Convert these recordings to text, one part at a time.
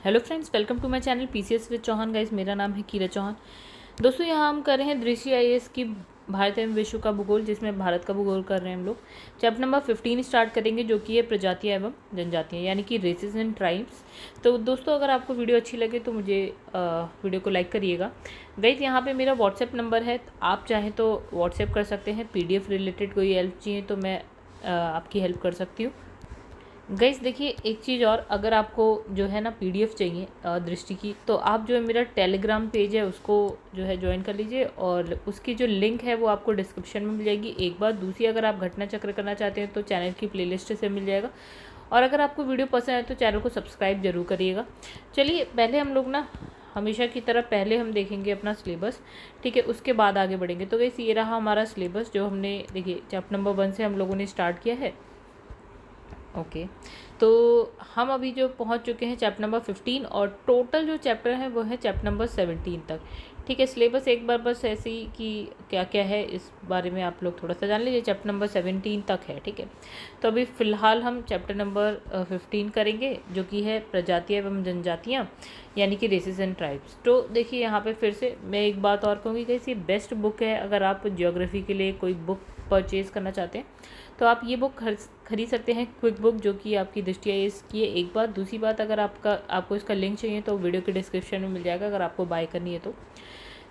Hello friends, welcome to my channel PCS with Chauhan. Guys, मेरा नाम है कीरा चौहान। दोस्तों, यहाँ हम कर रहे हैं दृश्य आईएएस की भारत एवं विश्व का भूगोल, जिसमें भारत का भूगोल कर रहे हैं हम लोग। चैप्टर नंबर 15 स्टार्ट करेंगे, जो कि है प्रजातियाँ एवं जनजातियाँ, यानी कि रेसेस एंड ट्राइब्स। तो दोस्तों, अगर आपको वीडियो अच्छी लगे तो मुझे वीडियो को लाइक करिएगा। गाइस, यहाँ पे मेरा व्हाट्सएप नंबर है, आप चाहें तो व्हाट्सएप कर सकते हैं। पीडीएफ रिलेटेड कोई हेल्प चाहिए तो मैं आपकी हेल्प कर सकती हूँ। गाइस देखिए, एक चीज़ और, अगर आपको जो है ना पीडीएफ चाहिए दृष्टि की, तो आप जो है मेरा टेलीग्राम पेज है उसको जो है ज्वाइन कर लीजिए, और उसकी जो लिंक है वो आपको डिस्क्रिप्शन में मिल जाएगी। एक बात, दूसरी, अगर आप घटना चक्र करना चाहते हैं तो चैनल की प्लेलिस्ट से मिल जाएगा। और अगर आपको वीडियो पसंद आए तो चैनल को सब्सक्राइब जरूर करिएगा। चलिए, पहले हम लोग ना हमेशा की तरह पहले हम देखेंगे अपना सिलेबस, ठीक है, उसके बाद आगे बढ़ेंगे। तो गाइस, ये रहा हमारा सिलेबस, जो हमने देखिए चैप्टर नंबर 1 से हम लोगों ने स्टार्ट किया है। ओके, तो हम अभी जो पहुंच चुके हैं चैप्टर नंबर 15, और टोटल जो चैप्टर है वो है चैप्टर नंबर 17 तक। ठीक है, सिलेबस एक बार बस ऐसे ही कि क्या क्या है इस बारे में आप लोग थोड़ा सा जान लीजिए। चैप्टर नंबर 17 तक है, ठीक है। तो अभी फ़िलहाल हम चैप्टर नंबर 15 करेंगे, जो कि है प्रजातियाँ एवं जनजातियाँ, यानी कि रेसेस एंड ट्राइब्स। तो देखिए, यहाँ पे फिर से मैं एक बात और कहूँगी कि ये बेस्ट बुक है। अगर आप ज्योग्राफी के लिए कोई बुक परचेज़ करना चाहते हैं तो आप ये बुक खरीद सकते हैं, क्विक बुक, जो कि आपकी दृष्टि है इसकी है। एक बात, दूसरी बात, अगर आपको इसका लिंक चाहिए तो वीडियो के डिस्क्रिप्शन में मिल जाएगा, अगर आपको बाय करनी है तो।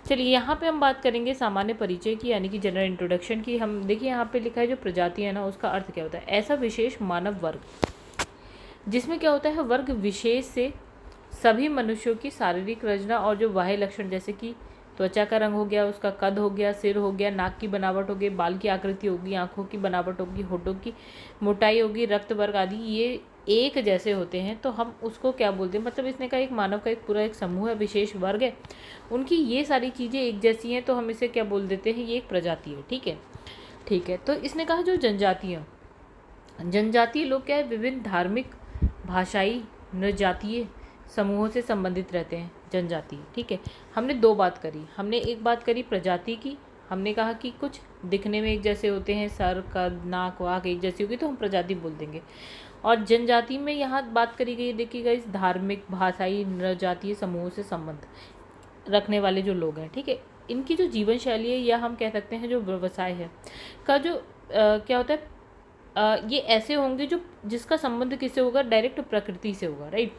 चलिए, यहाँ पे हम बात करेंगे सामान्य परिचय की, यानी कि जनरल इंट्रोडक्शन की। हम देखिए, यहाँ पे लिखा है जो प्रजाति है ना, उसका अर्थ क्या होता है। ऐसा विशेष मानव वर्ग जिसमें क्या होता है, वर्ग विशेष से सभी मनुष्यों की शारीरिक रचना और जो बाह्य लक्षण, जैसे कि त्वचा का रंग हो गया, उसका कद हो गया, सिर हो गया, नाक की बनावट होगी, बाल की आकृति होगी, आँखों की बनावट होगी, होठों की मोटाई होगी, रक्त वर्ग आदि, ये एक जैसे होते हैं तो हम उसको क्या बोलते हैं। मतलब इसने का एक मानव का एक पूरा एक समूह है, विशेष वर्ग है, उनकी ये सारी चीज़ें एक जैसी हैं, तो हम इसे क्या बोल देते हैं, ये एक प्रजाति है। ठीक है, ठीक है। तो इसने कहा जो जनजातीय लोग क्या है, विभिन्न धार्मिक, भाषाई, नृजातीय समूहों से संबंधित रहते हैं। जनजाति, ठीक है। हमने दो बात करी, हमने एक बात करी प्रजाति की, हमने कहा कि कुछ दिखने में एक जैसे होते हैं, सर, कद, नाक, वाक एक जैसी होगी तो हम प्रजाति बोल देंगे। और जनजाति में यहाँ बात करी गई, देखिएगा, इस धार्मिक, भाषाई, नृजातीय समूहों से संबंध रखने वाले जो लोग हैं, ठीक है, इनकी जो जीवन शैली है, या हम कह सकते हैं जो व्यवसाय है का जो क्या होता है, ये ऐसे होंगे जो जिसका संबंध किससे होगा, डायरेक्ट प्रकृति से होगा, राइट।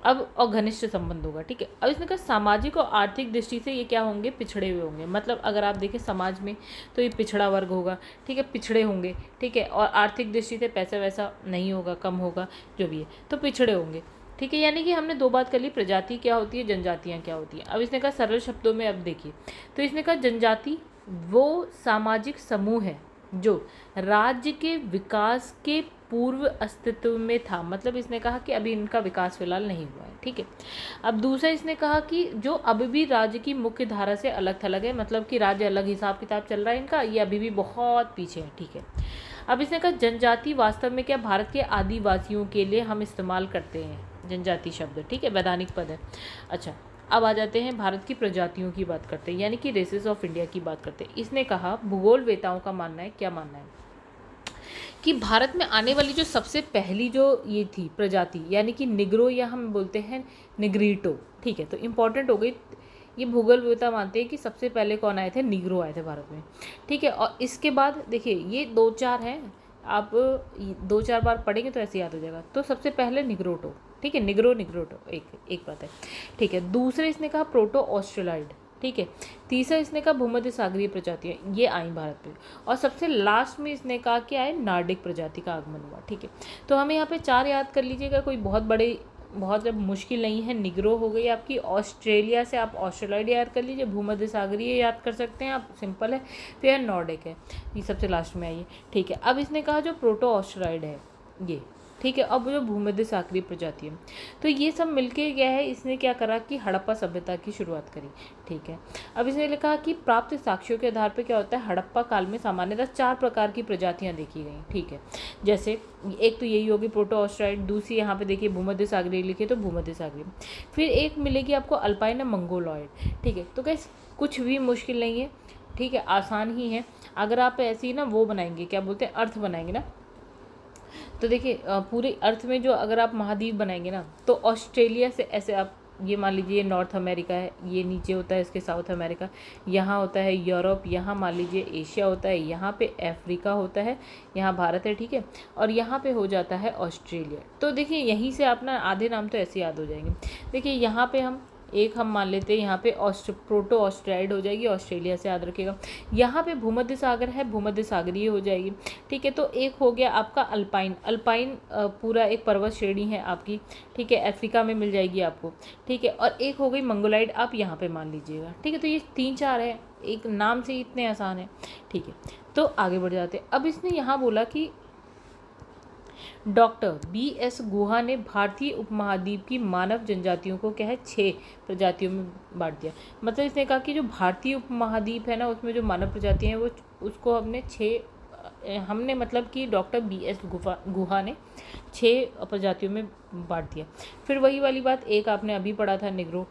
अब और घनिष्ठ संबंध होगा, ठीक है। अब इसमें कहा सामाजिक और आर्थिक दृष्टि से ये क्या होंगे, पिछड़े हुए होंगे। मतलब अगर आप देखें समाज में तो ये पिछड़ा वर्ग होगा, ठीक है, पिछड़े होंगे, ठीक है। और आर्थिक दृष्टि से पैसा वैसा नहीं होगा, कम होगा, जो भी है, तो पिछड़े होंगे, ठीक है। यानी कि हमने दो बात कर ली, प्रजाति क्या होती है, जनजातियाँ क्या होती हैं। अब इसने कहा सरल शब्दों में, अब देखिए, तो इसने कहा जनजाति वो सामाजिक समूह है जो राज्य के विकास के पूर्व अस्तित्व में था। मतलब इसने कहा कि अभी इनका विकास फिलहाल नहीं हुआ है, ठीक है। अब दूसरा इसने कहा कि जो अभी भी राज्य की मुख्य धारा से अलग थलग है, मतलब कि राज्य अलग हिसाब किताब चल रहा है इनका, ये अभी भी बहुत पीछे है, ठीक है। अब इसने कहा जनजाति वास्तव में क्या, भारत के आदिवासियों के लिए हम इस्तेमाल करते हैं जनजाति शब्द, ठीक है, वैधानिक पद है। अच्छा, अब आ जाते हैं भारत की प्रजातियों की बात करते हैं, यानी कि रेसेस ऑफ इंडिया की बात करते हैं। इसने कहा भूगोल वेताओं का मानना है, क्या मानना है, कि भारत में आने वाली जो सबसे पहली जो ये थी प्रजाति, यानी कि निग्रो, या हम बोलते हैं निग्रीटो, ठीक है। तो इम्पॉर्टेंट हो गई, ये भूगोल वेता मानते हैं कि सबसे पहले कौन आए थे, निग्रो आए थे भारत में, ठीक है। और इसके बाद देखिए, ये दो चार हैं, आप दो चार बार पढ़ेंगे तो ऐसे याद हो जाएगा। तो सबसे पहले निग्रोटो, ठीक है, निग्रोटो एक बात है, ठीक है। दूसरे इसने कहा प्रोटो ऑस्ट्रेलॉइड, ठीक है। तीसरा इसने कहा भूमध्य सागरीय प्रजातियाँ, ये आई भारत पे। और सबसे लास्ट में इसने कहा कि आए नार्डिक प्रजाति का आगमन हुआ, ठीक है। तो हमें यहाँ पे चार याद कर लीजिएगा, कोई बहुत मुश्किल नहीं है। निग्रो हो गई आपकी, ऑस्ट्रेलिया से आप ऑस्ट्रेलॉइड याद कर लीजिए, भूमध्य सागरीय याद कर सकते हैं आप, सिंपल है। फिर नॉर्डिक है, ये सबसे लास्ट में आई है, ठीक है। अब इसने कहा जो प्रोटो ऑस्ट्रेलॉइड है ये, ठीक है। अब जो भूमध्य सागरीय प्रजाति है, तो ये सब मिलके क्या है, इसने क्या करा कि हड़प्पा सभ्यता की शुरुआत करी, ठीक है। अब इसने लिखा कि प्राप्त साक्ष्यों के आधार पर क्या होता है, हड़प्पा काल में सामान्यतः 4 प्रकार की प्रजातियां देखी गई, ठीक है। जैसे एक तो यही होगी प्रोटो ऑस्ट्रेलॉइड, दूसरी यहाँ पे देखिए भूमध्य सागरीय लिखे तो भूमध्य सागरीय, फिर एक मिलेगी आपको अल्पाइन मंगोलॉइड, ठीक है। तो कैसे, कुछ भी मुश्किल नहीं है, ठीक है, आसान ही है। अगर आप ऐसे ही ना वो बनाएंगे, क्या बोलते हैं, अर्थ बनाएंगे ना, तो देखिए पूरे अर्थ में जो अगर आप महाद्वीप बनाएंगे ना, तो ऑस्ट्रेलिया से ऐसे आप ये मान लीजिए ये नॉर्थ अमेरिका है, ये नीचे होता है इसके साउथ अमेरिका, यहाँ होता है यूरोप, यहाँ मान लीजिए एशिया होता है, यहाँ पे अफ्रीका होता है, यहाँ भारत है, ठीक है, और यहाँ पे हो जाता है ऑस्ट्रेलिया। तो देखिए यहीं से आप ना आधे नाम तो ऐसे याद हो जाएंगे। देखिए यहाँ पे हम मान लेते हैं, यहाँ पे प्रोटो ऑस्ट्राइड हो जाएगी, ऑस्ट्रेलिया से याद रखिएगा। यहाँ पे भूमध्य सागर है, भूमध्य सागरीय हो जाएगी, ठीक है। तो एक हो गया आपका अल्पाइन, अल्पाइन पूरा एक पर्वत श्रेणी है आपकी, ठीक है, अफ्रीका में मिल जाएगी आपको, ठीक है। और एक हो गई मंगोलाइड, आप यहाँ पे मान लीजिएगा, ठीक है। तो ये 3-4 है, एक नाम से इतने आसान है, ठीक है। तो आगे बढ़ जाते हैं। अब इसने यहाँ बोला कि डॉक्टर B.S. गुहा ने भारतीय उपमहाद्वीप की मानव जनजातियों को क्या है 6 प्रजातियों में बांट दिया। मतलब इसने कहा कि जो भारतीय उपमहाद्वीप है ना, उसमें जो मानव प्रजातियां हैं वो उसको हमने मतलब कि डॉक्टर B.S. गुहा ने 6 प्रजातियों में बांट दिया। फिर वही वाली बात, एक आपने अभी पढ़ा था निग्रो,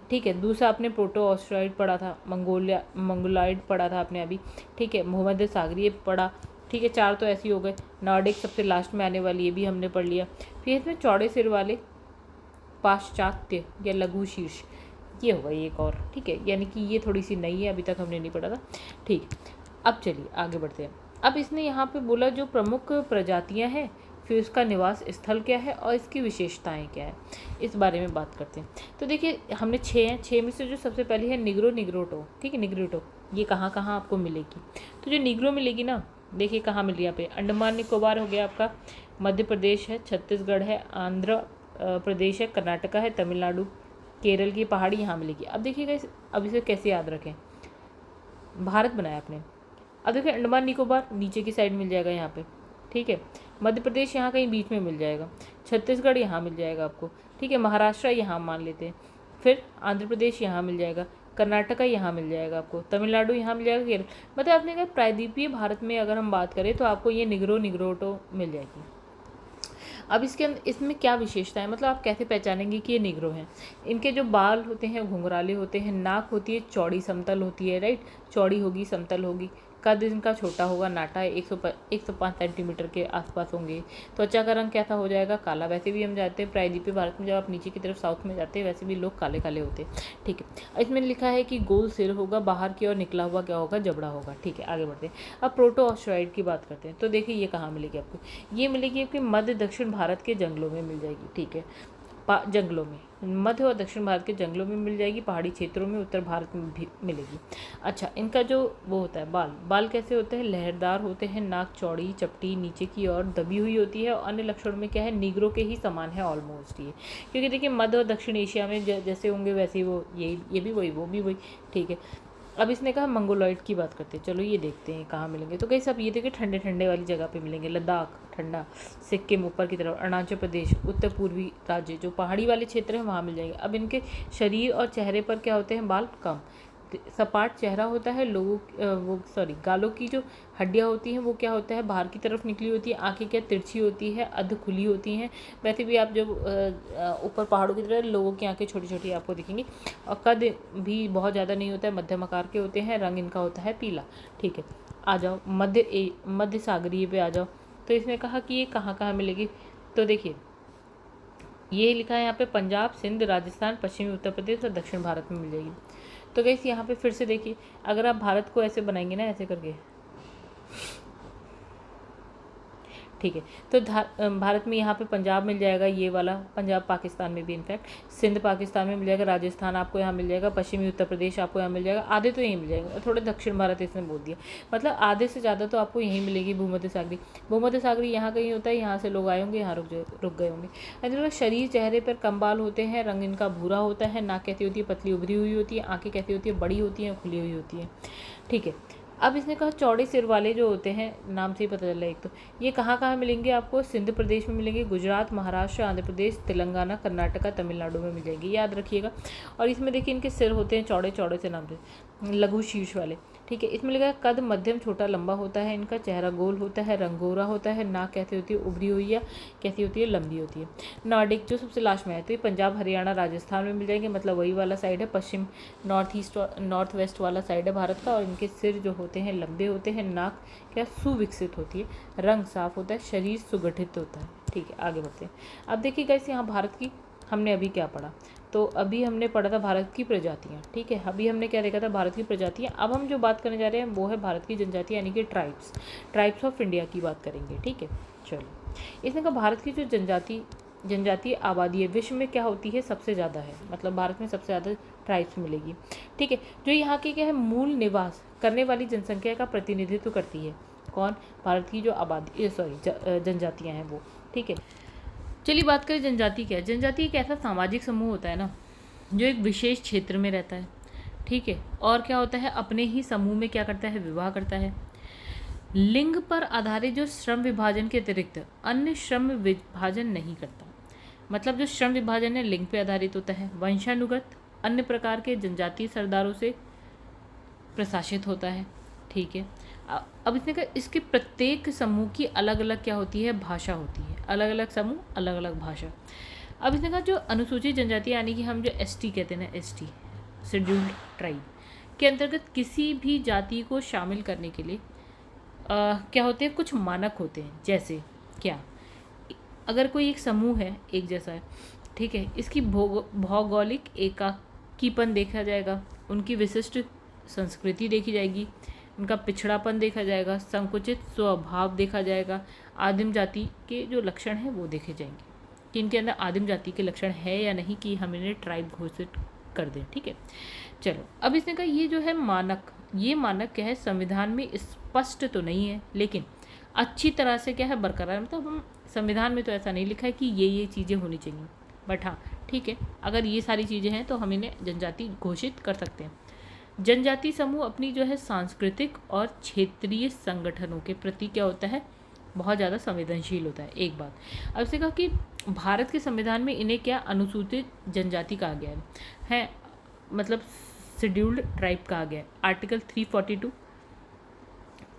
ठीक है, दूसरा आपने प्रोटो ऑस्ट्राइड पढ़ा था, मंगोलाइड पढ़ा था आपने अभी, ठीक है, भूमध्य सागरीय पढ़ा, ठीक है। 4 तो ऐसे ही हो गए। नॉर्डिक सबसे लास्ट में आने वाली, ये भी हमने पढ़ लिया। फिर इसमें चौड़े सिर वाले पाश्चात्य या लघु शीर्ष, ये होगा एक और, ठीक है, यानी कि ये थोड़ी सी नई है, अभी तक हमने नहीं पढ़ा था, ठीक। अब चलिए आगे बढ़ते हैं। अब इसने यहाँ पे बोला जो प्रमुख प्रजातियाँ हैं, फिर उसका निवास स्थल क्या है और इसकी विशेषताएं क्या है, इस बारे में बात करते हैं। तो देखिए हमने 6 हैं, 6 में से जो सबसे पहली है निग्रोटो, ठीक है, निग्रोटो, ये कहाँ कहाँ आपको मिलेगी। तो जो निग्रो मिलेगी ना, देखिए कहाँ मिल रही है यहाँ पे, अंडमान निकोबार हो गया आपका, मध्य प्रदेश है, छत्तीसगढ़ है, आंध्र प्रदेश है, कर्नाटका है, तमिलनाडु, केरल की पहाड़ी यहाँ मिलेगी। अब देखिएगा अब इसे कैसे याद रखें, भारत बनाया आपने। अब देखिए अंडमान निकोबार नीचे की साइड मिल जाएगा यहाँ पे, ठीक है, मध्य प्रदेश यहाँ कहीं बीच में मिल जाएगा, छत्तीसगढ़ यहाँ मिल जाएगा आपको, ठीक है, महाराष्ट्र यहाँ मान लेते हैं, फिर आंध्र प्रदेश यहाँ मिल जाएगा, कर्नाटका यहाँ मिल जाएगा आपको, तमिलनाडु यहाँ मिल जाएगा, केरल। मतलब आपने कहा प्रायद्वीपीय भारत में अगर हम बात करें तो आपको ये निग्रोटो मिल जाएगी। अब इसमें क्या विशेषता है, मतलब आप कैसे पहचानेंगे कि ये निग्रो हैं। इनके जो बाल होते हैं घुंघराले होते हैं, नाक होती है चौड़ी समतल होती है, राइट, चौड़ी होगी समतल होगी, कद इनका छोटा होगा, नाटा है, 105 सेंटीमीटर के आसपास होंगे। त्वचा का रंग कैसा हो जाएगा, काला। वैसे भी हम जाते हैं प्रायद्वीपीय भारत में, जब आप नीचे की तरफ साउथ में जाते हैं वैसे भी लोग काले काले होते हैं, ठीक है। इसमें लिखा है कि गोल सिर होगा, बाहर की ओर निकला हुआ क्या होगा, जबड़ा होगा, ठीक है। आगे बढ़ते हैं। अब प्रोटो ऑस्ट्राइड की बात करते हैं। तो देखिए ये कहाँ मिलेगी आपको, ये मिलेगी आपके मध्य दक्षिण भारत के जंगलों में मिल जाएगी, ठीक है, जंगलों में, मध्य और दक्षिण भारत के जंगलों में मिल जाएगी, पहाड़ी क्षेत्रों में, उत्तर भारत में भी मिलेगी। अच्छा, इनका जो वो होता है बाल कैसे होते हैं, लहरदार होते हैं, नाक चौड़ी चपटी नीचे की ओर दबी हुई होती है, और अन्य लक्षणों में क्या है, निग्रो के ही समान है ऑलमोस्ट ये, क्योंकि देखिए मध्य और दक्षिण एशिया में जैसे होंगे वैसे ही वो ये भी वही वो भी वही, ठीक है। अब इसने कहा मंगोलॉइड की बात करते हैं, चलो ये देखते हैं कहाँ मिलेंगे। तो कई सब ये देखिए ठंडे ठंडे वाली जगह पे मिलेंगे, लद्दाख ठंडा, सिक्किम ऊपर की तरफ, अरुणाचल प्रदेश, उत्तर पूर्वी राज्य जो पहाड़ी वाले क्षेत्र हैं वहाँ मिल जाएंगे। अब इनके शरीर और चेहरे पर क्या होते हैं, बाल कम, सपाट चेहरा होता है, गालों की जो हड्डियाँ होती हैं वो क्या होता है, बाहर की तरफ निकली होती है, आंखें क्या तिरछी होती है, अध खुली होती हैं। वैसे भी आप जब ऊपर पहाड़ों की तरफ, लोगों की आंखें छोटी छोटी आपको दिखेंगी, और कद भी बहुत ज़्यादा नहीं होता है, मध्यम आकार के होते हैं, रंग इनका होता है पीला, ठीक है। आ जाओ मध्य सागरीय पे आ जाओ। तो इसने कहा कि ये कहाँ कहाँ मिलेगी। तो देखिए ये लिखा है यहाँ पे, पंजाब, सिंध, राजस्थान, पश्चिमी उत्तर प्रदेश और दक्षिण भारत में मिल जाएगी। तो गाइस यहाँ पे फिर से देखिए, अगर आप भारत को ऐसे बनाएंगे ना, ऐसे करके, ठीक है, तो भारत में यहाँ पे पंजाब मिल जाएगा, ये वाला पंजाब पाकिस्तान में भी, इनफैक्ट सिंध पाकिस्तान में मिल जाएगा, राजस्थान आपको यहाँ मिल जाएगा, पश्चिमी उत्तर प्रदेश आपको यहाँ मिल जाएगा, आधे तो यहीं मिल जाएगा, थोड़े दक्षिण भारत इसने बोल दिया, मतलब आधे से ज़्यादा तो आपको यहीं मिलेगी। भूमध्य सागरी यहाँ कहीं होता है, यहाँ से लोग आए होंगे, यहाँ रुक गए होंगे। शरीर चेहरे पर कम बाल होते हैं, रंग इनका भूरा होता है, नाक कैसी होती है, पतली उभरी हुई होती है, आँखें कैसी होती है, बड़ी होती हैं, खुली हुई होती है, ठीक है। अब इसने कहा चौड़े सिर वाले जो होते हैं, नाम से ही पता चल रहा है, एक तो ये कहाँ कहाँ मिलेंगे आपको, सिंध प्रदेश में मिलेंगे, गुजरात, महाराष्ट्र, आंध्र प्रदेश, तेलंगाना, कर्नाटका, तमिलनाडु में मिल जाएंगे, याद रखिएगा। और इसमें देखिए इनके सिर होते हैं चौड़े चौड़े से, नाम से लघु शीर्ष वाले, ठीक है। इसमें लिखा है कद मध्यम छोटा लंबा होता है इनका, चेहरा गोल होता है, रंग गोरा होता है, नाक कैसी होती है, उभरी हुई या कैसी होती है, लंबी होती है। नॉर्डिक जो सबसे लास्ट में है तो ये पंजाब हरियाणा राजस्थान में मिल जाएंगे, मतलब वही वाला साइड है, पश्चिम नॉर्थ वेस्ट वाला साइड है भारत का। और इनके सिर जो होते हैं लंबे होते हैं, नाक क्या सुविकसित होती है, रंग साफ होता है, शरीर सुगठित होता है। ठीक है, आगे बढ़ते हैं। अब देखिए गाइस यहाँ भारत की हमने अभी क्या पढ़ा, तो अभी हमने पढ़ा था भारत की प्रजातियाँ। ठीक है, अभी हमने क्या देखा था, भारत की प्रजातियाँ। अब हम जो बात करने जा रहे हैं वो है भारत की जनजातियाँ यानी कि ट्राइब्स ऑफ इंडिया की बात करेंगे। ठीक है, चलो। इसने कहा भारत की जो जनजातीय आबादी है विश्व में क्या होती है, सबसे ज़्यादा है, मतलब भारत में सबसे ज़्यादा ट्राइब्स मिलेगी। ठीक है, जो यहाँ की क्या है मूल निवास करने वाली जनसंख्या का प्रतिनिधित्व करती है। कौन? भारत की जो जनजातियाँ हैं वो। ठीक है, चलिए बात करें जनजाति क्या है। जनजाति एक ऐसा सामाजिक समूह होता है ना जो एक विशेष क्षेत्र में रहता है। ठीक है, और क्या होता है, अपने ही समूह में क्या करता है, विवाह करता है। लिंग पर आधारित जो श्रम विभाजन के अतिरिक्त अन्य श्रम विभाजन नहीं करता, मतलब जो श्रम विभाजन है लिंग पे आधारित होता है। वंशानुगत अन्य प्रकार के जनजातीय सरदारों से प्रशासित होता है। ठीक है, अब इसने कहा इसके प्रत्येक समूह की अलग अलग क्या होती है, भाषा होती है। अलग अलग समूह, अलग अलग भाषा। अब इसने कहा जो अनुसूचित जनजाति यानी कि हम जो एसटी कहते हैं ना, एसटी शेड्यूल्ड ट्राइब के अंतर्गत किसी भी जाति को शामिल करने के लिए क्या होते हैं, कुछ मानक होते हैं। जैसे क्या, अगर कोई एक समूह है एक जैसा है, ठीक है, इसकी भौगोलिक एकाकीपन देखा जाएगा, उनकी विशिष्ट संस्कृति देखी जाएगी, उनका पिछड़ापन देखा जाएगा, संकुचित स्वभाव देखा जाएगा, आदिम जाति के जो लक्षण हैं वो देखे जाएंगे कि इनके अंदर आदिम जाति के लक्षण है या नहीं, कि हम इन्हें ट्राइब घोषित कर दें। ठीक है, चलो। अब इसने कहा ये जो है मानक, ये मानक क्या है, संविधान में स्पष्ट तो नहीं है लेकिन अच्छी तरह से क्या है बरकरार, मतलब हम संविधान में तो ऐसा नहीं लिखा है कि ये चीज़ें होनी चाहिए, बट हाँ ठीक है, अगर ये सारी चीज़ें हैं तो हम इन्हें जनजाति घोषित कर सकते हैं। जनजाति समूह अपनी जो है सांस्कृतिक और क्षेत्रीय संगठनों के प्रति क्या होता है, बहुत ज़्यादा संवेदनशील होता है। एक बात अब से कहा कि भारत के संविधान में इन्हें क्या अनुसूचित जनजाति कहा गया है, मतलब शेड्यूल्ड ट्राइब कहा गया है, आर्टिकल 342।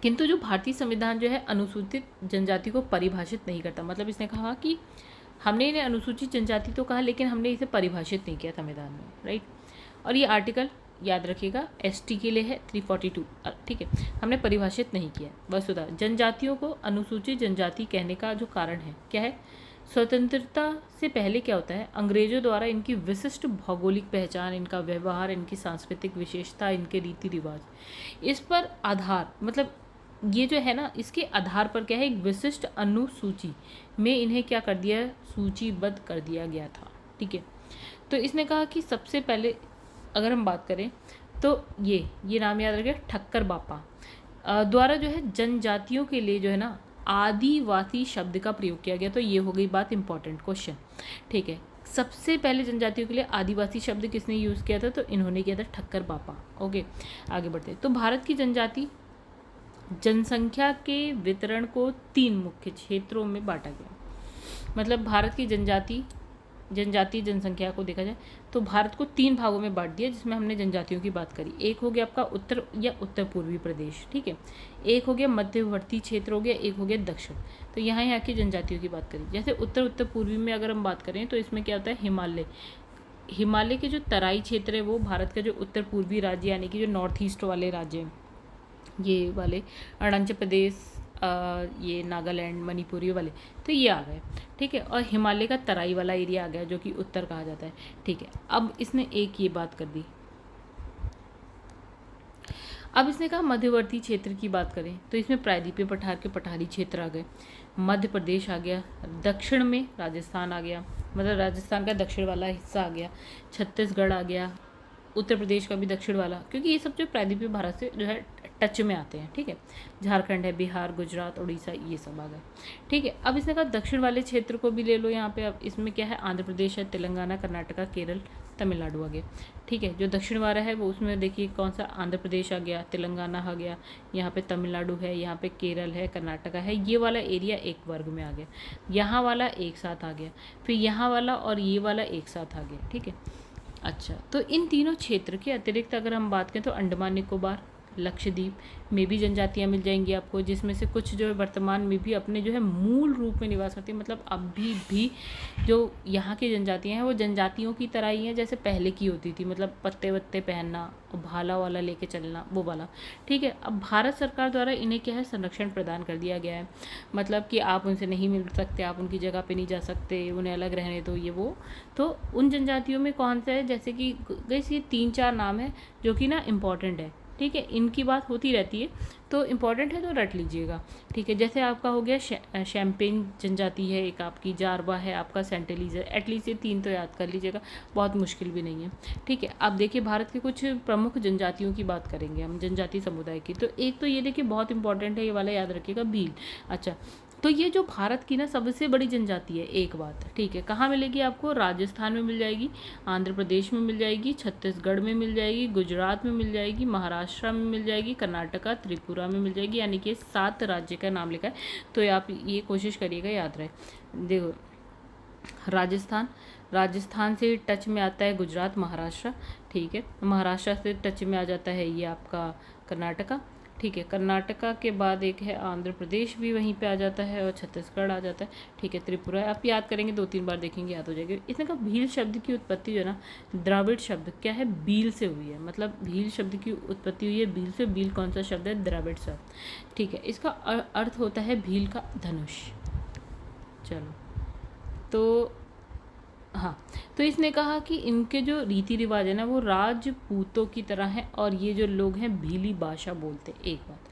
किंतु जो भारतीय संविधान जो है अनुसूचित जनजाति को परिभाषित नहीं करता, मतलब इसने कहा कि हमने इन्हें अनुसूचित जनजाति तो कहा लेकिन हमने इसे परिभाषित नहीं किया संविधान में, राइट। और ये आर्टिकल याद रखिएगा एसटी के लिए है 342, ठीक है, हमने परिभाषित नहीं किया। वस्तुतः जनजातियों को अनुसूचित जनजाति कहने का जो कारण है क्या है, स्वतंत्रता से पहले क्या होता है, अंग्रेजों द्वारा इनकी विशिष्ट भौगोलिक पहचान, इनका व्यवहार, इनकी सांस्कृतिक विशेषता, इनके रीति रिवाज, इस पर आधार, मतलब ये जो है ना, इसके आधार पर क्या है, एक विशिष्ट अनुसूची में इन्हें क्या कर दिया, सूचीबद्ध कर दिया गया था। ठीक है, तो इसने कहा कि सबसे पहले अगर हम बात करें तो ये नाम याद रखें, ठक्कर बापा द्वारा जो है जनजातियों के लिए जो है ना आदिवासी शब्द का प्रयोग किया गया। तो ये हो गई बात, इंपॉर्टेंट क्वेश्चन। ठीक है, सबसे पहले जनजातियों के लिए आदिवासी शब्द किसने यूज़ किया था, तो इन्होंने किया था, ठक्कर बापा। ओके, आगे बढ़ते। तो भारत की जनजाति जनसंख्या के वितरण को 3 मुख्य क्षेत्रों में बांटा गया, मतलब भारत की जनजातीय जनसंख्या को देखा जाए तो भारत को 3 भागों में बांट दिया, जिसमें हमने जनजातियों की बात करी। एक हो गया आपका उत्तर या उत्तर पूर्वी प्रदेश, ठीक है, एक हो गया मध्यवर्ती क्षेत्र हो गया, एक हो गया दक्षिण। तो यहाँ की जनजातियों की बात करी, जैसे उत्तर पूर्वी में अगर हम बात करें तो इसमें क्या होता है, हिमालय के जो तराई क्षेत्र है वो भारत का जो उत्तर पूर्वी राज्य यानी कि जो नॉर्थ ईस्ट वाले राज्य हैं, ये वाले अरुणाचल प्रदेश, ये नागालैंड, मणिपुर, ये वाले, तो ये आ गए। ठीक है, और हिमालय का तराई वाला एरिया आ गया जो कि उत्तर कहा जाता है। ठीक है, अब इसने एक ये बात कर दी। अब इसने कहा मध्यवर्ती क्षेत्र की बात करें तो इसमें प्रायद्वीपीय पठार के पठारी क्षेत्र आ गए, मध्य प्रदेश आ गया, दक्षिण में राजस्थान आ गया, मतलब राजस्थान का दक्षिण वाला हिस्सा आ गया, छत्तीसगढ़ आ गया, उत्तर प्रदेश का भी दक्षिण वाला, क्योंकि ये सब जो प्रायद्वीपीय भारत से जो है टच में आते हैं। ठीक है, झारखंड है, बिहार, गुजरात, उड़ीसा, ये सब आ गए। ठीक है, अब इसने कहा दक्षिण वाले क्षेत्र को भी ले लो यहाँ पे। अब इसमें क्या है, आंध्र प्रदेश है, तेलंगाना, कर्नाटका, केरल, तमिलनाडु आ गया। ठीक है, जो दक्षिण वाला है वो उसमें देखिए कौन सा, आंध्र प्रदेश आ गया, तेलंगाना आ गया, यहाँ पे तमिलनाडु है, यहाँ पे केरल है, कर्नाटका है, ये वाला एरिया एक वर्ग में आ गया, यहाँ वाला एक साथ आ गया, फिर यहाँ वाला और ये वाला एक साथ आ गया। ठीक है, अच्छा, तो इन तीनों क्षेत्र के अतिरिक्त अगर हम बात करें तो अंडमान निकोबार, लक्षद्वीप में भी जनजातियाँ मिल जाएंगी आपको, जिसमें से कुछ जो है वर्तमान में भी अपने जो है मूल रूप में निवास करती हैं। मतलब अभी भी जो यहाँ की जनजातियाँ हैं वो जनजातियों की तरह ही हैं जैसे पहले की होती थी, मतलब पत्ते वत्ते पहनना, भाला वाला लेके चलना, वो वाला। ठीक है, अब भारत सरकार द्वारा इन्हें क्या है, संरक्षण प्रदान कर दिया गया है। मतलब कि आप उनसे नहीं मिल सकते, आप उनकी जगह पे नहीं जा सकते, उन्हें अलग रहने दो, ये वो। तो उन जनजातियों में कौन सा है, जैसे कि ये 3-4 नाम है जो कि ना इम्पॉर्टेंट है। ठीक है, इनकी बात होती रहती है तो इम्पॉर्टेंट है तो रट लीजिएगा। ठीक है, जैसे आपका हो गया शैम्पेन जनजाति है, एक आपकी जारवा है, आपका सेंटेलीज है। एटलीस्ट ये 3 तो याद कर लीजिएगा, बहुत मुश्किल भी नहीं है। ठीक है, अब देखिए भारत के कुछ प्रमुख जनजातियों की बात करेंगे हम, जनजाति समुदाय की। तो एक तो ये देखिए बहुत इंपॉर्टेंट है, ये वाला याद रखिएगा, भील। अच्छा, तो ये जो भारत की ना सबसे बड़ी जनजाति है, एक बात। ठीक है, कहाँ मिलेगी आपको, राजस्थान में मिल जाएगी, आंध्र प्रदेश में मिल जाएगी, छत्तीसगढ़ में मिल जाएगी, गुजरात में मिल जाएगी, महाराष्ट्र में मिल जाएगी, कर्नाटका, त्रिपुरा में मिल जाएगी। यानी कि 7 राज्य का नाम लिखा है, तो आप ये कोशिश करिएगा याद रहे। देखो, राजस्थान से टच में आता है गुजरात, महाराष्ट्र। ठीक है, महाराष्ट्र से टच में आ जाता है ये आपका कर्नाटका। ठीक है, कर्नाटका के बाद एक है आंध्र प्रदेश, भी वहीं पे आ जाता है, और छत्तीसगढ़ आ जाता है। ठीक है, त्रिपुरा। आप याद करेंगे, 2-3 बार देखेंगे याद हो जाएगी। इसने कहा भील शब्द की उत्पत्ति जो है ना, द्रविड़ शब्द क्या है, बील से हुई है। मतलब भील शब्द की उत्पत्ति हुई है बील से। बील कौन सा शब्द है, द्रविड़ शब्द। ठीक है, इसका अर्थ होता है भील का धनुष। चलो, तो हाँ, तो इसने कहा कि इनके जो रीति रिवाज है ना वो राजपूतों की तरह है, और ये जो लोग हैं भीली भाषा बोलते हैं, एक बात।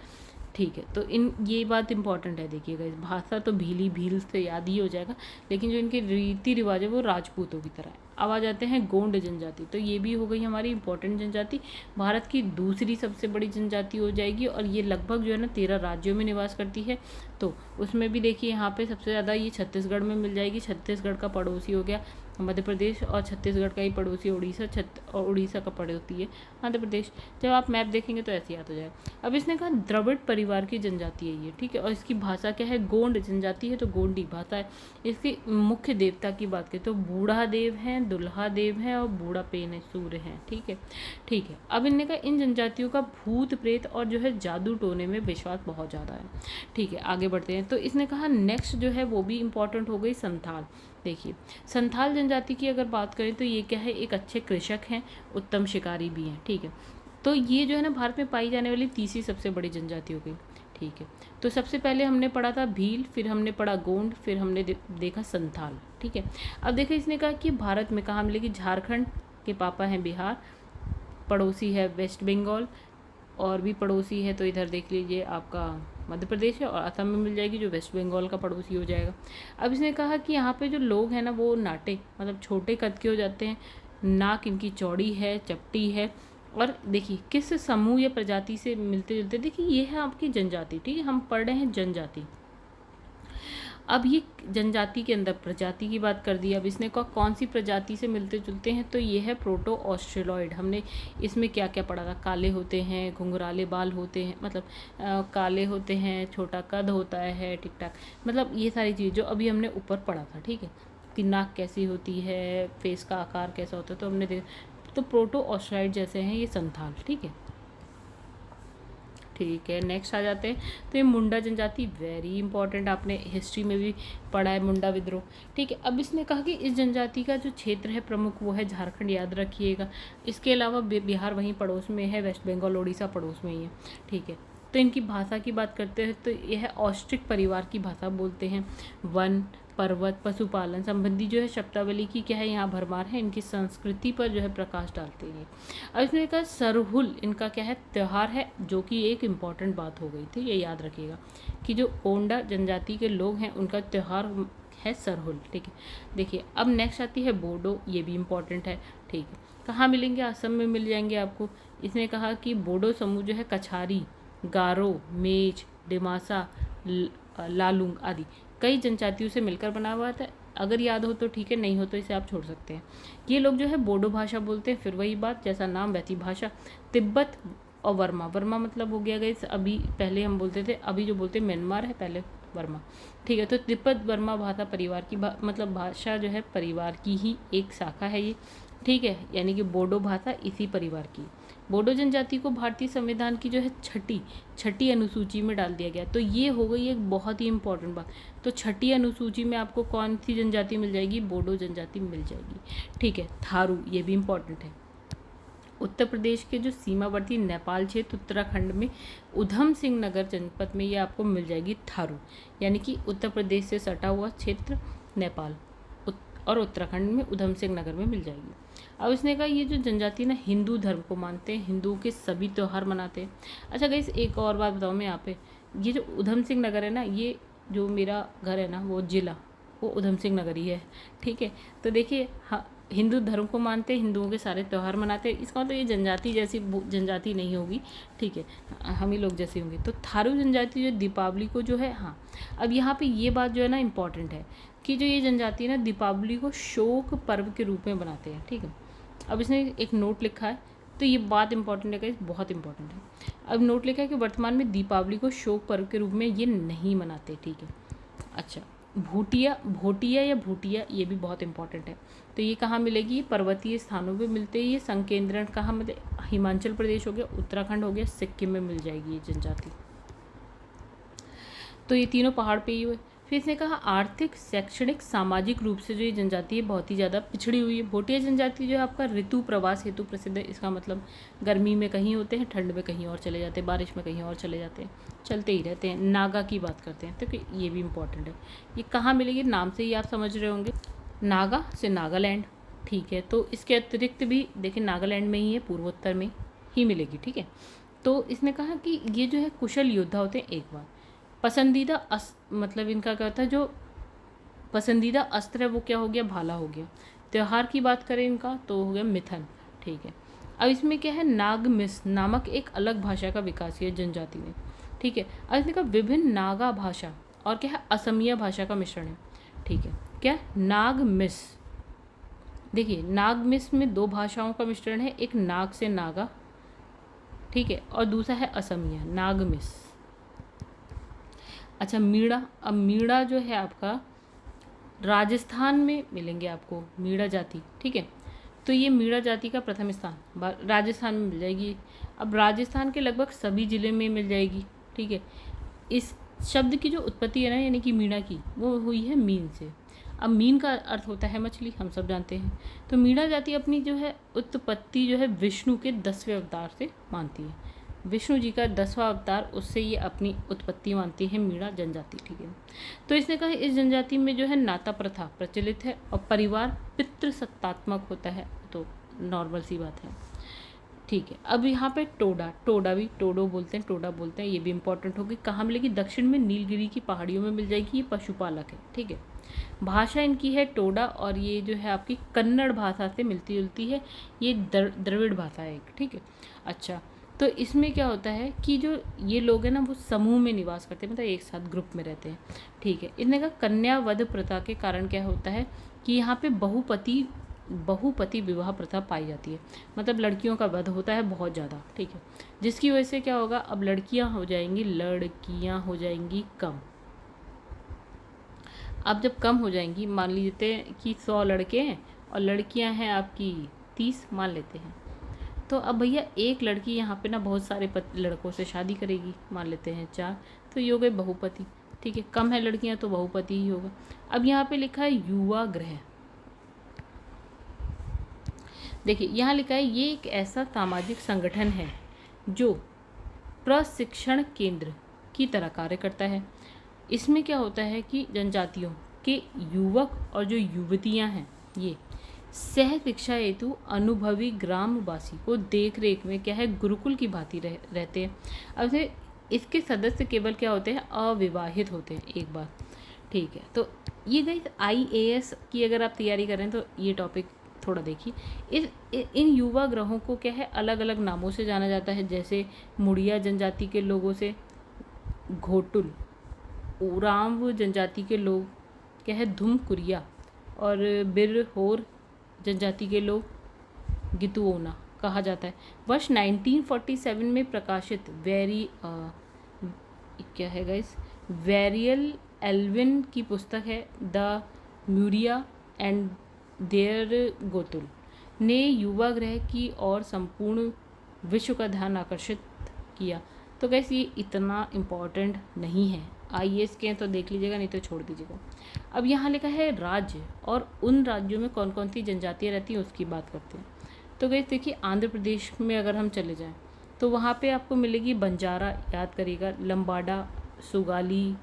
ठीक है, तो ये बात इंपॉर्टेंट है, देखिएगा। इस भाषा तो भील से याद ही हो जाएगा, लेकिन जो इनके रीति रिवाज है वो राजपूतों की तरह है। अब आ जाते हैं गोंड जनजाति। तो ये भी हो गई हमारी इंपॉर्टेंट जनजाति, भारत की दूसरी सबसे बड़ी जनजाति हो जाएगी, और ये लगभग जो है ना 13 राज्यों में निवास करती है। तो उसमें भी देखिए यहाँ पे सबसे ज़्यादा ये छत्तीसगढ़ में मिल जाएगी। छत्तीसगढ़ का पड़ोसी हो गया मध्य प्रदेश, और छत्तीसगढ़ का ही पड़ोसी उड़ीसा, और उड़ीसा का पड़ोसी है आंध्र प्रदेश। जब आप मैप देखेंगे तो ऐसे याद हो जाएगा। अब इसने कहा द्रविड़ परिवार की जनजाति है ये। ठीक है, और इसकी भाषा क्या है, गोंड जनजाति है, तो गोंडी भाषा है। इसकी मुख्य देवता की बात करें तो बूढ़ा देव है, दुल्हा देव है, और बूढ़ा पेन है, सूर्य है। ठीक है, अब इनने कहा इन जनजातियों का भूत प्रेत और जो है जादू टोने में विश्वास बहुत ज़्यादा है। ठीक है, आगे बढ़ते हैं। तो इसने कहा नेक्स्ट जो है वो भी इम्पॉर्टेंट हो गई, संथाल। देखिए, संथाल जनजाति की अगर बात करें तो ये क्या है, एक अच्छे कृषक हैं, उत्तम शिकारी भी हैं। ठीक है, तो ये जो है ना भारत में पाई जाने वाली तीसरी सबसे बड़ी जनजाति हो गई। ठीक है, तो सबसे पहले हमने पढ़ा था भील, फिर हमने पढ़ा गोंड, फिर हमने देखा संथाल। ठीक है, अब देखिए इसने कहा कि भारत में कहाँ मिलेगी, झारखंड के पापा हैं बिहार, पड़ोसी है वेस्ट बंगाल, और भी पड़ोसी है तो इधर देख लीजिए आपका मध्य प्रदेश है, और असम में मिल जाएगी जो वेस्ट बंगाल का पड़ोसी हो जाएगा। अब इसने कहा कि यहाँ पे जो लोग हैं ना वो नाटे, मतलब छोटे कद के हो जाते हैं, नाक इनकी चौड़ी है, चपटी है, और देखिए किस समूह या प्रजाति से मिलते जुलते। देखिए ये है आपकी जनजाति। ठीक है, हम पढ़ रहे हैं जनजाति। अब ये जनजाति के अंदर प्रजाति की बात कर दी। अब इसने कहा कौन सी प्रजाति से मिलते जुलते हैं, तो ये है प्रोटो ऑस्ट्रेलॉइड। हमने इसमें क्या क्या पढ़ा था, काले होते हैं, घुंघराले बाल होते हैं, मतलब काले होते हैं, छोटा कद होता है, ठीक ठाक, मतलब ये सारी चीज़ जो अभी हमने ऊपर पढ़ा था। ठीक है, कि नाक कैसी होती है, फेस का आकार कैसा होता है, तो हमने देखा। तो प्रोटो ऑस्ट्रेलॉइड जैसे हैं ये संथाल। ठीक है, ठीक है, नेक्स्ट आ जाते हैं। तो ये मुंडा जनजाति वेरी इंपॉर्टेंट, आपने हिस्ट्री में भी पढ़ा है मुंडा विद्रोह। ठीक है, अब इसने कहा कि इस जनजाति का जो क्षेत्र है प्रमुख वो है झारखंड, याद रखिएगा। इसके अलावा बिहार वहीं पड़ोस में है, वेस्ट बंगाल उड़ीसा पड़ोस में ही है। ठीक है, तो इनकी भाषा की बात करते हैं तो यह ऑस्ट्रिक परिवार की भाषा बोलते हैं। वन, पर्वत, पशुपालन संबंधी जो है शब्दावली की क्या है यहाँ भरमार है, इनकी संस्कृति पर जो है प्रकाश डालते हैं। अब इसमें कहा सरहुल इनका क्या है, त्यौहार है, जो कि एक इम्पॉर्टेंट बात हो गई थी, ये याद रखिएगा कि जो ओंडा जनजाति के लोग हैं उनका त्यौहार है सरहुल। ठीक है, देखिए अब नेक्स्ट आती है बोडो, ये भी इम्पॉर्टेंट है। ठीक है, कहाँ मिलेंगे, असम में मिल जाएंगे आपको। इसने कहा कि बोडो समूह जो है कछारी, गारो, मेच, डिमासा, लालुंग आदि कई जनजातियों से मिलकर बना हुआ था। अगर याद हो तो ठीक है, नहीं हो तो इसे आप छोड़ सकते हैं। ये लोग जो है बोडो भाषा बोलते हैं, फिर वही बात, जैसा नाम वैसी भाषा। तिब्बत और वर्मा, वर्मा मतलब हो गया गाइस, अभी पहले हम बोलते थे, अभी जो बोलते हैं म्यांमार है, पहले वर्मा। ठीक है, तो तिब्बत वर्मा भाषा परिवार की मतलब भाषा जो है परिवार की ही एक शाखा है ये। ठीक है, यानी कि बोडो भाषा इसी परिवार की। बोडो जनजाति को भारतीय संविधान की जो है छठी अनुसूची में डाल दिया गया। तो ये हो गई एक बहुत ही इंपॉर्टेंट बात। तो छठी अनुसूची में आपको कौन सी जनजाति मिल जाएगी? बोडो जनजाति मिल जाएगी, ठीक है। थारू, ये भी इम्पॉर्टेंट है। उत्तर प्रदेश के जो सीमावर्ती नेपाल क्षेत्र उत्तराखंड में उधम सिंह नगर जनपद में ये आपको मिल जाएगी थारू, यानी कि उत्तर प्रदेश से सटा हुआ क्षेत्र नेपाल और उत्तराखंड में उधम सिंह नगर में मिल जाएगी। अब इसने कहा ये जो जनजाति ना हिंदू धर्म को मानते हैं, हिंदुओं के सभी त्यौहार मनाते हैं। अच्छा गाइस, एक और बात बताऊँ मैं यहाँ पे, ये जो उधम सिंह नगर है ना, ये जो मेरा घर है ना, वो जिला वो उधम सिंह नगर ही है, ठीक है। तो देखिए, हाँ, हिंदू धर्म को मानते हैं, हिंदुओं के सारे त्यौहार मनाते हैं। इसका मतलब ये जनजाति जैसी जनजाति नहीं होगी, ठीक है, हम ही लोग जैसे होंगे। तो थारू जनजाति जो दीपावली को जो है, हाँ, अब यहाँ पे ये बात जो है ना इम्पॉर्टेंट है कि जो ये जनजाति है ना दीपावली को शोक पर्व के रूप में बनाते हैं, ठीक है। अब इसने एक नोट लिखा है, तो ये बात इंपॉर्टेंट है गाइस, बहुत इंपॉर्टेंट है। अब नोट लिखा है कि वर्तमान में दीपावली को शोक पर्व के रूप में ये नहीं मनाते, ठीक है। अच्छा, भोटिया या भूटिया, ये भी बहुत इंपॉर्टेंट है। तो ये कहाँ मिलेगी? पर्वतीय स्थानों पे मिलते हैं। ये संकेंद्रण कहाँ, मतलब हिमाचल प्रदेश हो गया, उत्तराखंड हो गया, सिक्किम में मिल जाएगी ये जनजाति। तो ये तीनों पहाड़ पे ही हुए। फिर इसने कहा आर्थिक, शैक्षणिक, सामाजिक रूप से जो ये जनजाति है बहुत ही ज़्यादा पिछड़ी हुई है। भोटिया जनजाति जो है आपका ऋतु प्रवास हेतु प्रसिद्ध है। इसका मतलब गर्मी में कहीं होते हैं, ठंड में कहीं और चले जाते हैं, बारिश में कहीं और चले जाते हैं, चलते ही रहते हैं। नागा की बात करते हैं, तो ये भी इम्पोर्टेंट है। ये कहाँ मिलेगी? नाम से ही आप समझ रहे होंगे, नागा से नागालैंड, ठीक है। तो इसके अतिरिक्त भी देखिए नागालैंड में ही है, पूर्वोत्तर में ही मिलेगी, ठीक है। तो इसने कहा कि ये जो है कुशल योद्धा होते हैं। एक बार पसंदीदा मतलब इनका क्या होता है, जो पसंदीदा अस्त्र है वो क्या हो गया? भाला हो गया। त्यौहार की बात करें इनका तो हो गया मिथन, ठीक है। अब इसमें क्या है? नागमिस नामक एक अलग भाषा का विकास किया जनजाति ने, ठीक है। अब इसने कहा विभिन्न नागा भाषा और क्या है? असमिया भाषा का मिश्रण है, ठीक है। क्या? नागमिस। देखिए नागमिस में दो भाषाओं का मिश्रण है, एक नाग से नागा, ठीक है, और दूसरा है असमिया, नागमिस। अच्छा, मीणा। अब मीणा जो है आपका राजस्थान में मिलेंगे आपको, मीणा जाति, ठीक है। तो ये मीणा जाति का प्रथम स्थान राजस्थान में मिल जाएगी। अब राजस्थान के लगभग सभी ज़िले में मिल जाएगी, ठीक है। इस शब्द की जो उत्पत्ति है ना, यानी कि मीणा की, वो हुई है मीन से। अब मीन का अर्थ होता है मछली, हम सब जानते हैं। तो मीणा जाति अपनी जो है उत्पत्ति जो है विष्णु के 10वें अवतार से मानती है। विष्णु जी का 10वां अवतार, उससे ये अपनी उत्पत्ति मानती है मीणा जनजाति, ठीक है। तो इसने कहा इस जनजाति में जो है नाता प्रथा प्रचलित है और परिवार पितृसत्तात्मक होता है, तो नॉर्मल सी बात है, ठीक है। अब यहाँ पे टोडा भी टोडो बोलते हैं, टोडा बोलते हैं, ये भी इंपॉर्टेंट होगी। कहाँ मिलेगी? दक्षिण में नीलगिरी की पहाड़ियों में मिल जाएगी। ये पशुपालक है, ठीक है। भाषा इनकी है टोडा, और ये जो है आपकी कन्नड़ भाषा से मिलती जुलती है। ये द्रविड़ भाषा है एक, ठीक है। अच्छा, तो इसमें क्या होता है कि जो ये लोग हैं ना वो समूह में निवास करते हैं, मतलब एक साथ ग्रुप में रहते हैं, ठीक है। इसने कहा कन्या वध प्रथा के कारण क्या होता है कि यहाँ पे बहुपति विवाह प्रथा पाई जाती है, मतलब लड़कियों का वध होता है बहुत ज़्यादा, ठीक है। जिसकी वजह से क्या होगा? अब लड़कियाँ हो जाएंगी कम। अब जब कम हो जाएंगी, मान लीजिए कि 100 लड़के हैं और लड़कियां हैं आपकी 30 मान लेते हैं, तो अब भैया एक लड़की यहाँ पे ना बहुत सारे लड़कों से शादी करेगी, मान लेते हैं 4, तो ये हो गए बहुपति, ठीक है। कम है लड़कियाँ तो बहुपति ही होगा। अब यहाँ पे लिखा है युवा गृह। देखिए यहाँ लिखा है ये एक ऐसा सामाजिक संगठन है जो प्रशिक्षण केंद्र की तरह कार्य करता है। इसमें क्या होता है कि जनजातियों के युवक और जो युवतियाँ हैं ये सह शिक्षा हेतु अनुभवी ग्रामवासी को देख रेख में क्या है गुरुकुल की भांति रहते हैं। अब इसके सदस्य केवल क्या होते हैं? अविवाहित होते हैं, एक बात, ठीक है। तो ये गई IAS की अगर आप तैयारी करें तो ये टॉपिक थोड़ा देखिए। इन युवा ग्रहों को क्या है अलग अलग नामों से जाना जाता है, जैसे मुड़िया जनजाति के लोगों से घोटुल, उरांव जनजाति के लोग क्या है धुमकुरिया, और बिरहोर जनजाति के लोग गितुओना कहा जाता है। वर्ष 1947 में प्रकाशित क्या है गाइस, वेरियल एल्विन की पुस्तक है द म्यूरिया एंड देयर गोतुल ने युवा ग्रह की और संपूर्ण विश्व का ध्यान आकर्षित किया। तो गैस ये इतना इम्पॉर्टेंट नहीं है, IAS के हैं तो देख लीजिएगा, नहीं तो छोड़ दीजिएगा। अब यहाँ लिखा है राज्य, और उन राज्यों में कौन कौन सी जनजातियाँ रहती हैं उसकी बात करते हैं। तो गैस देखिए, आंध्र प्रदेश में अगर हम चले जाएँ तो वहाँ पे आपको मिलेगी बंजारा, याद करिएगा, लंबाडा, सुगाली,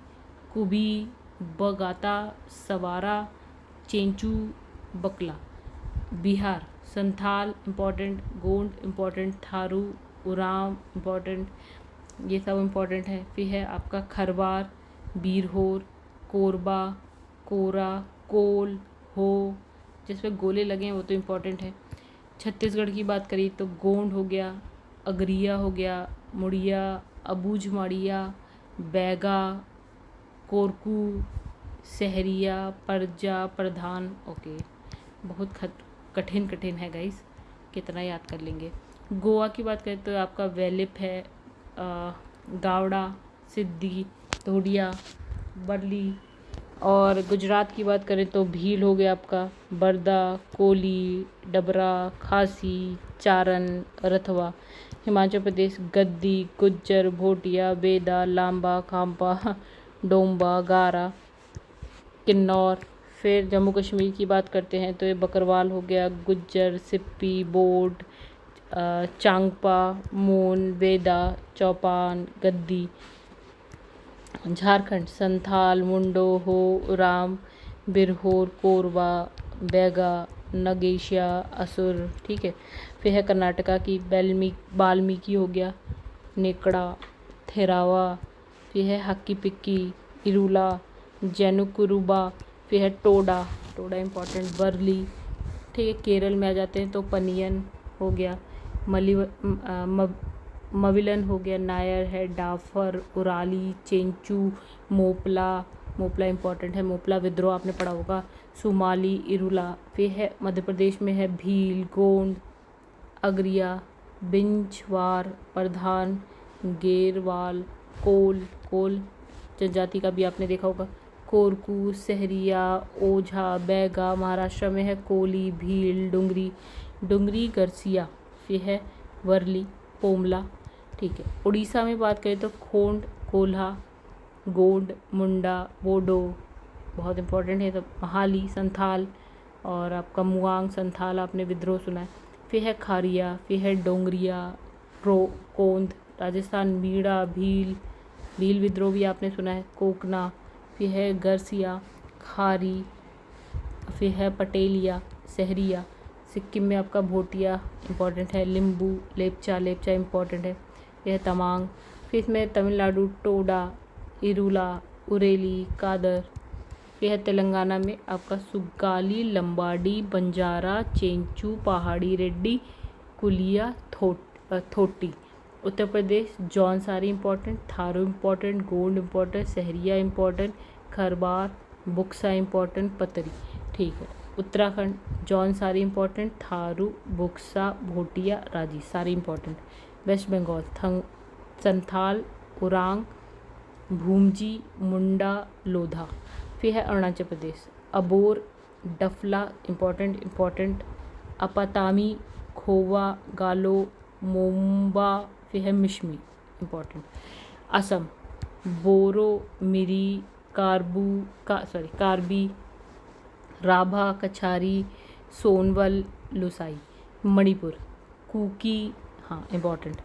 कुबी, बगाता, सवारा, चेंचू, बकला। Bihar Santhal important, Gond important, Tharu, Oraon important, ये सब इम्पॉर्टेंट है। फिर है आपका खरवार, बीरहोर, कोरबा, कोरा, कोल, हो, जिसपे गोले लगे हैं वो तो इम्पॉर्टेंट है। छत्तीसगढ़ की बात करी तो गोंड हो गया, अगरिया हो गया, मुड़िया, अबूझमाड़िया, बैगा, कोरकू, सहरिया, परजा, प्रधान। ओके, बहुत कठिन है गाइस, कितना याद कर लेंगे। गोवा की बात करें तो आपका वेलिप है, गावड़ा, सिद्धि, तोडिया, बरली। और गुजरात की बात करें तो भील हो गया आपका, बरदा, कोली, डबरा, खासी, चारण, रथवा। हिमाचल प्रदेश गद्दी, गुज्जर, भोटिया, बेदा, लांबा, खाम्पा, डोंबा, गारा, किन्नौर। फिर जम्मू कश्मीर की बात करते हैं तो ये बकरवाल हो गया, गुज्जर, सिप्पी, बोड, चांगपा, मोन, बेदा, चौपान, गद्दी। झारखंड संथाल, मुंडो, हो, राम, बिरहोर, कोरबा, बैगा, नगेशिया, असुर। ठीक है। फिर है कर्नाटका की बाल्मीकि हो गया, नेकड़ा, थेरावा। फिर है हक्की पिक्की, इरूला, जैनुकुरुबा। फिर है टोडा इम्पॉर्टेंट, बरली। ठीक है। केरल में आ जाते हैं तो पनियन हो गया, मविलन हो गया, नायर है, डाफर, उराली, चेंचू, मोपला इम्पॉर्टेंट है, मोपला विद्रोह आपने पढ़ा होगा, सुमाली, इरुला। फिर है मध्य प्रदेश में है भील, गोंड, अगरिया, बिंझवार, प्रधान, गेरवाल, कोल जनजाति का भी आपने देखा होगा, कोरकू, सहरिया, ओझा, बैगा। महाराष्ट्र में है कोली, भील, डुंगरी, गरसिया। फिर है वर्ली, पोमला। ठीक है। उड़ीसा में बात करें तो खोंड, कोल्हा, गोंड, मुंडा, बोडो, बहुत इंपॉर्टेंट है। तो महाली, संथाल, और आपका मुआंग संथाल आपने विद्रोह सुना है। फिर है खारिया, फिर है डोंगरिया, कोंद। राजस्थान मीणा, भील विद्रोह भी आपने सुना है, कोकना। फिर है गरसिया, खारी। फिर है पटेलिया, सहरिया। सिक्किम में आपका भोटिया इम्पॉर्टेंट है, लिम्बू, लेपचा इम्पॉर्टेंट है। यह तमांग। फिर इसमें तमिलनाडु टोडा, इरुला, उरेली, कादर। फिर है तेलंगाना में आपका Sugali, Lambadi, Banjara, Chenchu, Pahari Reddy, Kulia, Thoti. Uttar Pradesh Jaunsari important, Tharu important, Gond important, Sahariya important, Kharwar, Buksa important, पतरी। ठीक है। उत्तराखंड जौनसारी इम्पॉर्टेंट, थारू, बुक्सा, भोटिया, राजी, सारी इम्पॉर्टेंट। वेस्ट बंगाल संथाल, उरांग, भूमजी, मुंडा, लोधा। फिर है अरुणाचल प्रदेश अबोर, डफला इम्पॉर्टेंट, अपातामी, खोवा, गालो, मोम्बा। फिर है मिश्मी इम्पॉर्टेंट। असम बोरो, मिरी, कार्बी, राभा, कछारी, सोनवल, लुसाई। मणिपुर कुकी, हाँ इम्पॉर्टेंट,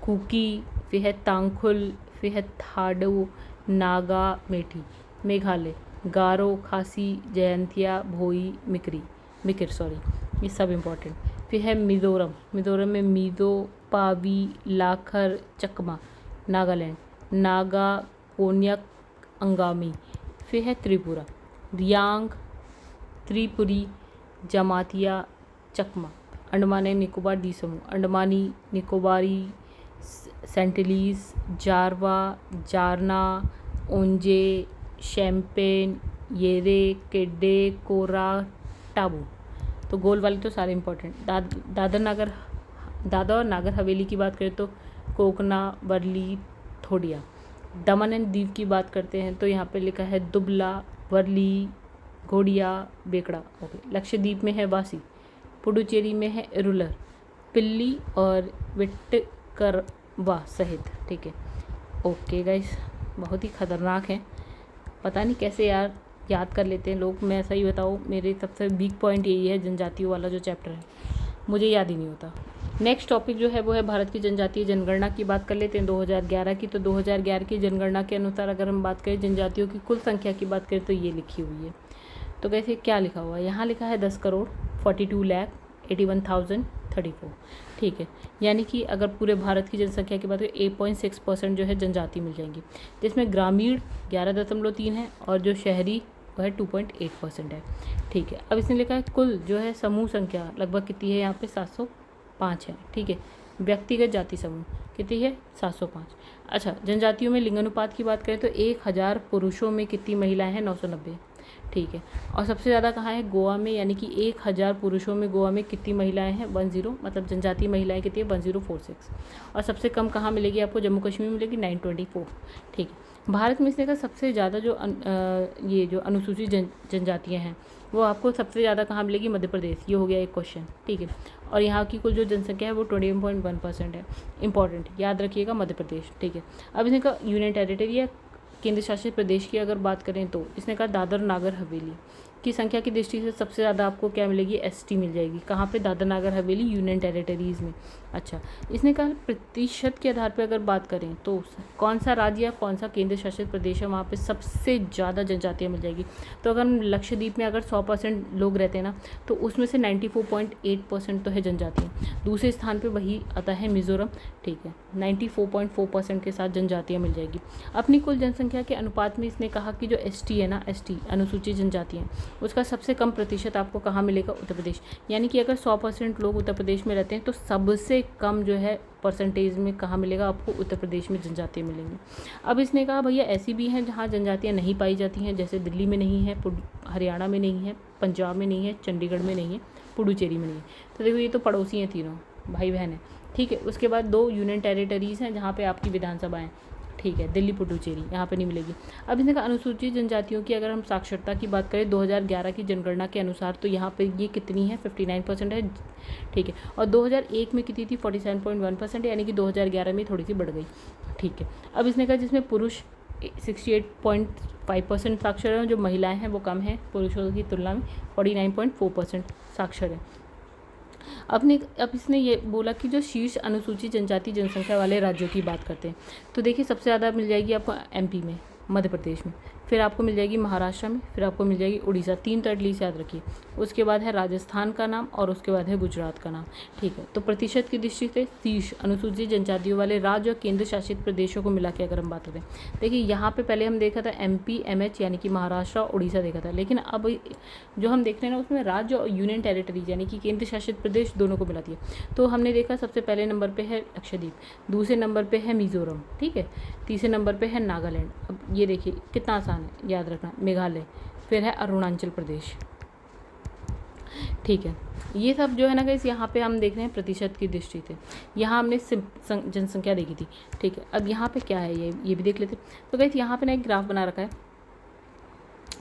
कुकी। फिर है तांगखुल, फिर है थाडो, नागा, मेठी। मेघालय गारो, खासी, जयंतिया, भोई, मिकिर, ये सब इम्पॉर्टेंट। फिर है मिज़ोरम में मीज़ो, पावी, लाखर, चकमा। नागालैंड नागा, कोन्याक, अंगामी। फिर है त्रिपुरा रियांग, त्रिपुरी, जमातिया, चकमा। अंडमान एंड निकोबार द्वीप समूह अंडमानी, निकोबारी, सेंटिलीज, जारवा, जारना, ओंजे, शैम्पेन, येरे, केडे, कोरा, टाबू। तो गोल वाले तो सारे इम्पोर्टेंट। दादर और नागर हवेली की बात करें तो कोकना, वर्ली, थोडिया। दमन एंड दीव की बात करते हैं तो यहाँ पे लिखा है दुबला, वर्ली, घोड़िया, बेकड़ा। ओके। लक्षद्वीप में है वासी, पुडुचेरी में है इरुलर, पिल्ली और विट्टकरवा सहित। ठीक है, ओके गाइस, बहुत ही खतरनाक है, पता नहीं कैसे यार याद कर लेते हैं लोग। मैं सही बताऊँ, मेरे सबसे वीक पॉइंट यही है, जनजातियों वाला जो चैप्टर है मुझे याद ही नहीं होता। नेक्स्ट टॉपिक जो है वो है भारत की जनजातीय जनगणना की बात कर लेते हैं 2011 की। तो 2011 की जनगणना के अनुसार अगर हम बात करें जनजातियों की कुल संख्या की बात करें तो ये लिखी हुई है। तो कैसे क्या लिखा हुआ है, यहाँ लिखा है 10,42,81,034। ठीक है, यानी कि अगर पूरे भारत की जनसंख्या की बात करें 8.6% जो है जनजाति मिल जाएंगी, जिसमें ग्रामीण 11.3 है और जो शहरी वह 2.8% है। ठीक है, अब इसने लिखा है कुल जो है समूह संख्या लगभग कितनी है, यहाँ पे 705 है। ठीक है, व्यक्तिगत जाति समूह कितनी है, 705। अच्छा, जनजातियों में लिंगानुपात की बात करें तो 1000 पुरुषों में कितनी महिलाएं हैं, 990। ठीक है, और सबसे ज़्यादा कहाँ है, गोवा में, यानी कि 1000 पुरुषों में गोवा में कितनी महिलाएं हैं, 10, मतलब जनजातीय महिलाएं कितनी है, 1046। और सबसे कम कहाँ मिलेगी आपको, जम्मू कश्मीर मिलेगी 924। ठीक है, भारत में इसने का सबसे ज़्यादा जो ये जो अनुसूचित जनजातियाँ हैं वो आपको सबसे ज़्यादा कहाँ मिलेगी, मध्य प्रदेश। ये हो गया एक क्वेश्चन। ठीक है, और यहाँ की कुल जो जनसंख्या है वो 21.1% है। इंपॉर्टेंट, याद रखिएगा, मध्य प्रदेश। ठीक है, अब इसने कहा यूनियन टेरिटरी या केंद्र शासित प्रदेश की अगर बात करें तो इसने कहा दादर नागर हवेली की संख्या की दृष्टि से सबसे ज़्यादा आपको क्या मिलेगी, एसटी मिल जाएगी। कहाँ पे, दादर नागर हवेली यूनियन टेरिटरीज़ में। अच्छा, इसने कहा प्रतिशत के आधार पर अगर बात करें तो कौन सा राज्य या कौन सा केंद्र शासित प्रदेश है वहाँ पे सबसे ज़्यादा जनजातियाँ मिल जाएगी। तो अगर हम लक्षद्वीप में अगर 100% लोग रहते हैं ना तो उसमें से 94.8% तो है जनजातियाँ। दूसरे स्थान पर वही आता है मिज़ोरम। ठीक है, 94.4% के साथ जनजातियाँ मिल जाएगी। अपनी कुल जनसंख्या के अनुपात में इसने कहा कि जो एसटी है ना, एसटी अनुसूचित जनजातियाँ, उसका सबसे कम प्रतिशत आपको कहाँ मिलेगा, उत्तर प्रदेश। यानी कि अगर 100% लोग उत्तर प्रदेश में रहते हैं तो सबसे कम जो है परसेंटेज में कहाँ मिलेगा आपको, उत्तर प्रदेश में जनजातियाँ मिलेंगी। अब इसने कहा भैया ऐसी भी हैं जहाँ जनजातियाँ नहीं पाई जाती हैं, जैसे दिल्ली में नहीं है, हरियाणा में नहीं है, पंजाब में नहीं है, चंडीगढ़ में नहीं है, पुडुचेरी में नहीं है। तो देखो ये तो पड़ोसी हैं, तीनों भाई बहन हैं। ठीक है, उसके बाद 2 यूनियन टेरिटरीज़ हैं जहाँ पे आपकी विधानसभाएं। ठीक है, दिल्ली पुडुचेरी यहाँ पे नहीं मिलेगी। अब इसने कहा अनुसूचित जनजातियों की अगर हम साक्षरता की बात करें 2011 की जनगणना के अनुसार तो यहाँ पे ये कितनी है, 59% है। ठीक है, और 2001 में कितनी थी, 47.1%, यानी कि 2011 में थोड़ी सी बढ़ गई। ठीक है, अब इसने कहा जिसमें पुरुष 68.5% साक्षर हैं, जो महिलाएं हैं वो कम हैं पुरुषों की तुलना में, 49.4% साक्षर है। अब इसने ये बोला कि जो शीर्ष अनुसूचित जनजाति जनसंख्या वाले राज्यों की बात करते हैं तो देखिए सबसे ज़्यादा मिल जाएगी आपको एमपी में, मध्य प्रदेश में, फिर आपको मिल जाएगी महाराष्ट्र में, फिर आपको मिल जाएगी उड़ीसा। 3 तो एटलीस्ट याद रखिए। उसके बाद है राजस्थान का नाम और उसके बाद है गुजरात का नाम। ठीक है, तो प्रतिशत की दृष्टि से शीर्ष अनुसूचित जनजातियों वाले राज्य और केंद्र शासित प्रदेशों को मिला के अगर हम बात करें, देखिए यहाँ पे पहले हम देखा था एमपी एमएच यानी कि महाराष्ट्र और उड़ीसा देखा था, लेकिन अब जो हम देख रहे हैं ना उसमें राज्य और यूनियन टेरिटरीज यानी कि केंद्र शासित प्रदेश दोनों को मिला दिया। तो हमने देखा सबसे पहले नंबर पर है लक्षद्वीप, दूसरे नंबर पर है मिज़ोरम, ठीक है, तीसरे नंबर पर है नागालैंड। अब ये देखिए कितना आसान है याद रखना, मेघालय, फिर है अरुणाचल प्रदेश। ठीक है, ये सब जो है ना गाइस यहाँ पे हम देख रहे हैं प्रतिशत की दृष्टि से। यहाँ हमने जनसंख्या देखी थी। ठीक है, अब यहाँ पे क्या है ये भी देख लेते हैं। तो गाइस यहाँ पे ना एक ग्राफ बना रखा है,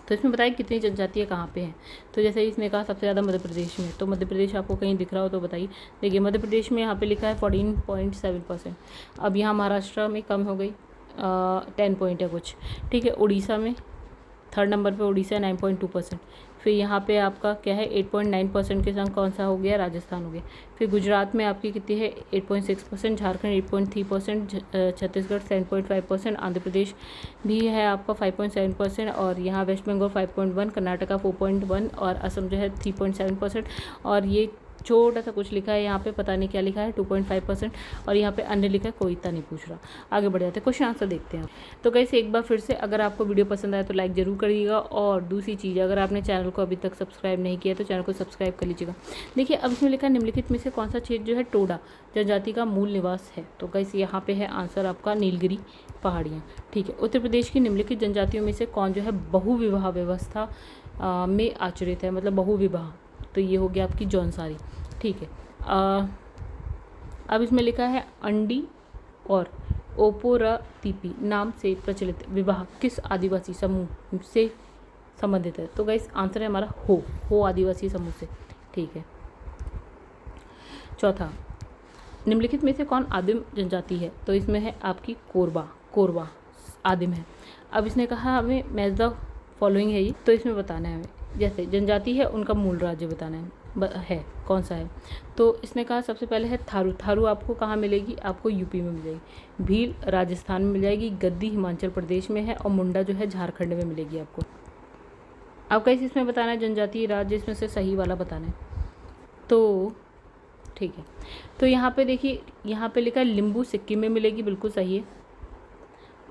तो इसमें बताइए कितनी जनजातियाँ कहाँ पे हैं। तो जैसे इसने कहा सबसे ज़्यादा मध्य प्रदेश में, तो मध्य प्रदेश आपको कहीं दिख रहा हो तो बताइए। देखिए मध्य प्रदेश में यहाँ पे लिखा है 14.7%। अब यहाँ महाराष्ट्र में कम हो गई, 10 पॉइंट है कुछ। ठीक है, उड़ीसा में 3rd नंबर पे उड़ीसा 9.2%। फिर यहाँ पे आपका क्या है 8.9% के संग कौन सा हो गया, राजस्थान हो गया। फिर गुजरात में आपकी कितनी है 8.6%, झारखंड 8.3%, छत्तीसगढ़ 7.5%, आंध्र प्रदेश भी है आपका 5.7%, और यहाँ वेस्ट बंगाल 5.1%, कर्नाटका 4.1% और असम जो है 3.7%। और ये छोटा सा कुछ लिखा है यहाँ पे, पता नहीं क्या लिखा है, 2.5%। और यहाँ पे अन्य लिखा है, कोई इतना नहीं पूछ रहा। आगे बढ़ जाते हैं, क्वेश्चन आंसर देखते हैं। तो कैसे एक बार फिर से अगर आपको वीडियो पसंद आए तो लाइक ज़रूर करिएगा, और दूसरी चीज़ अगर आपने चैनल को अभी तक सब्सक्राइब नहीं किया तो चैनल को सब्सक्राइब कर लीजिएगा। देखिए अब इसमें लिखा है निम्नलिखित में से कौन सा क्षेत्र जो है टोडा जनजाति का मूल निवास है। तो कैसे यहाँ पे है आंसर आपका नीलगिरी पहाड़ियाँ। ठीक है, उत्तर प्रदेश की निम्नलिखित जनजातियों में से कौन जो है बहुविवाह व्यवस्था में आचरित है, मतलब बहुविवाह, तो ये हो गया आपकी जौनसारी। ठीक है, अब इसमें लिखा है अंडी और ओपोरातिपी नाम से प्रचलित विवाह किस आदिवासी समूह से संबंधित है। तो गाइस आंसर है हमारा हो आदिवासी समूह से। ठीक है, चौथा निम्नलिखित में से कौन आदिम जनजाति है? तो इसमें है आपकी कोरवा आदिम है। अब इसने कहा हमें मैच द फॉलोइंग है ये, तो इसमें बताना है हमें, जैसे जनजाति है उनका मूल राज्य बताना है कौन सा है। तो इसने कहा सबसे पहले है थारू। थारू आपको कहाँ मिलेगी? आपको यूपी में मिल जाएगी। भील राजस्थान में मिल जाएगी। गद्दी हिमाचल प्रदेश में है और मुंडा जो है झारखंड में मिलेगी आपको। अब कैसे इसमें बताना है जनजातीय राज्य, इसमें से सही वाला बताना है। तो ठीक है, तो यहाँ पे देखिए, यहाँ पे लिखा है लिम्बू सिक्किम में मिलेगी, बिल्कुल सही है।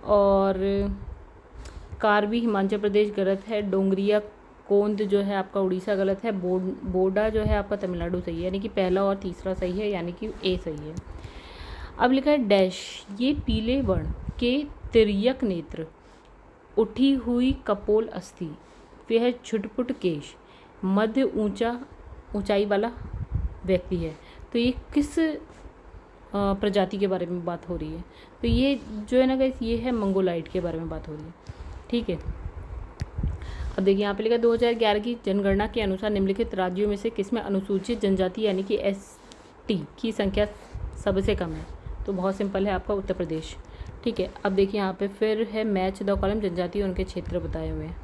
और कार्बी हिमाचल प्रदेश गलत है। डोंगरिया कोंद जो है आपका उड़ीसा गलत है। बोडा जो है आपका तमिलनाडु सही है, यानी कि पहला और तीसरा सही है, यानी कि ए सही है। अब लिखा है डैश, ये पीले वर्ण के तिर्यक नेत्र, उठी हुई कपोल अस्थि, वह छुटपुट केश, मध्य ऊंचाई वाला व्यक्ति है। तो ये किस प्रजाति के बारे में बात हो रही है? तो ये जो है ना गाइस, ये है मंगोलाइट के बारे में बात हो रही है, ठीक है। अब देखिए यहाँ पे लिखा 2011 की जनगणना के अनुसार निम्नलिखित राज्यों में से किसमें अनुसूचित जनजाति यानी कि ST की संख्या सबसे कम है? तो बहुत सिंपल है, आपका उत्तर प्रदेश, ठीक है। अब देखिए यहाँ पे फिर है मैच द कॉलम, जनजाति और उनके क्षेत्र बताए हुए हैं।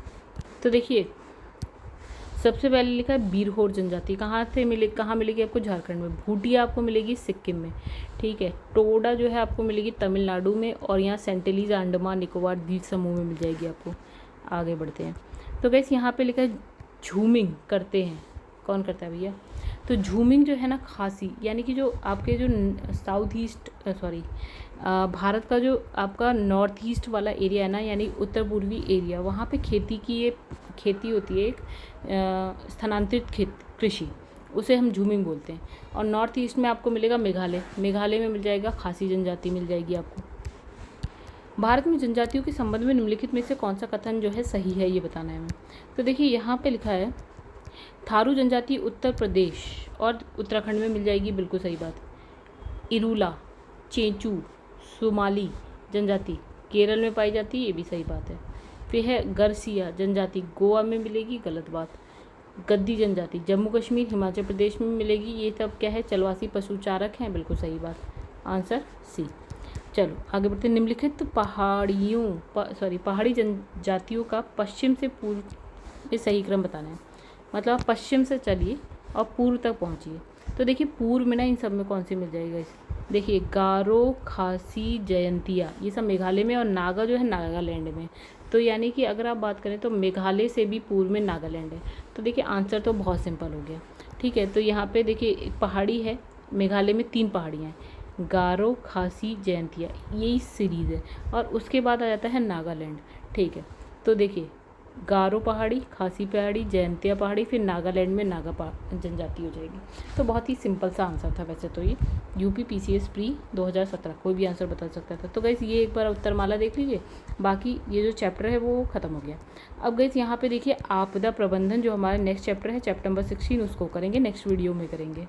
तो देखिए सबसे पहले लिखा है बीरहोर जनजाति, कहाँ मिलेगी आपको? झारखंड में। भूटिया आपको मिलेगी सिक्किम में, ठीक है। टोडा जो है आपको मिलेगी तमिलनाडु में, और यहाँ सेंटिलीज अंडमान निकोबार द्वीप समूह में मिल जाएगी आपको। आगे बढ़ते हैं। तो गैस यहाँ पे लिखा है झूमिंग करते हैं, कौन करता है भैया? तो झूमिंग जो है ना खासी, यानी कि जो आपके जो भारत का जो आपका नॉर्थ ईस्ट वाला एरिया है ना, यानी उत्तर पूर्वी एरिया, वहाँ पे खेती होती है, एक स्थानांतरित कृषि, उसे हम झूमिंग बोलते हैं। और नॉर्थ ईस्ट में आपको मिलेगा मेघालय में मिल जाएगा खासी जनजाति मिल जाएगी आपको। भारत में जनजातियों के संबंध में निम्नलिखित में से कौन सा कथन जो है सही है, ये बताना है हमें। तो देखिए यहाँ पे लिखा है थारू जनजाति उत्तर प्रदेश और उत्तराखंड में मिल जाएगी, बिल्कुल सही बात। इरूला, चेंचू, सोमाली जनजाति केरल में पाई जाती है, ये भी सही बात है। फिर है गरसिया जनजाति गोवा में मिलेगी, गलत बात। गद्दी जनजाति जम्मू कश्मीर हिमाचल प्रदेश में मिलेगी, ये सब क्या है? चलवासी पशुचारक हैं, बिल्कुल सही बात, आंसर सी। चलो आगे बढ़ते हैं। निम्नलिखित पहाड़ी जनजातियों का पश्चिम से पूर्व में सही क्रम बताना है, मतलब आप पश्चिम से चलिए और पूर्व तक पहुंचिए। तो देखिए पूर्व में ना इन सब में कौन सी मिल जाएगा इसे? देखिए गारो, खासी, जयंतिया, ये सब मेघालय में, और नागा जो है नागालैंड में। तो यानी कि अगर आप बात करें तो मेघालय से भी पूर्व में नागालैंड है। तो देखिए आंसर तो बहुत सिंपल हो गया, ठीक है। तो यहाँ पे देखिए एक पहाड़ी है, मेघालय में 3 पहाड़ियाँ हैं, गारो, खासी, जयंतिया, यही सीरीज़ है। और उसके बाद आ जाता है नागालैंड, ठीक है। तो देखिए गारो पहाड़ी, खासी पहाड़ी, जयंतिया पहाड़ी, फिर नागालैंड में नागा जनजाति हो जाएगी। तो बहुत ही सिंपल सा आंसर था वैसे तो ये, यूपी PCS प्री 2017 कोई भी आंसर बता सकता था। तो गाइस ये एक बार उत्तरमाला देख लीजिए, बाकी ये जो चैप्टर है वो ख़त्म हो गया। अब गाइस यहाँ पे देखिए आपदा प्रबंधन जो हमारा नेक्स्ट चैप्टर है, चैप्टर नंबर 16, उसको करेंगे नेक्स्ट वीडियो में करेंगे।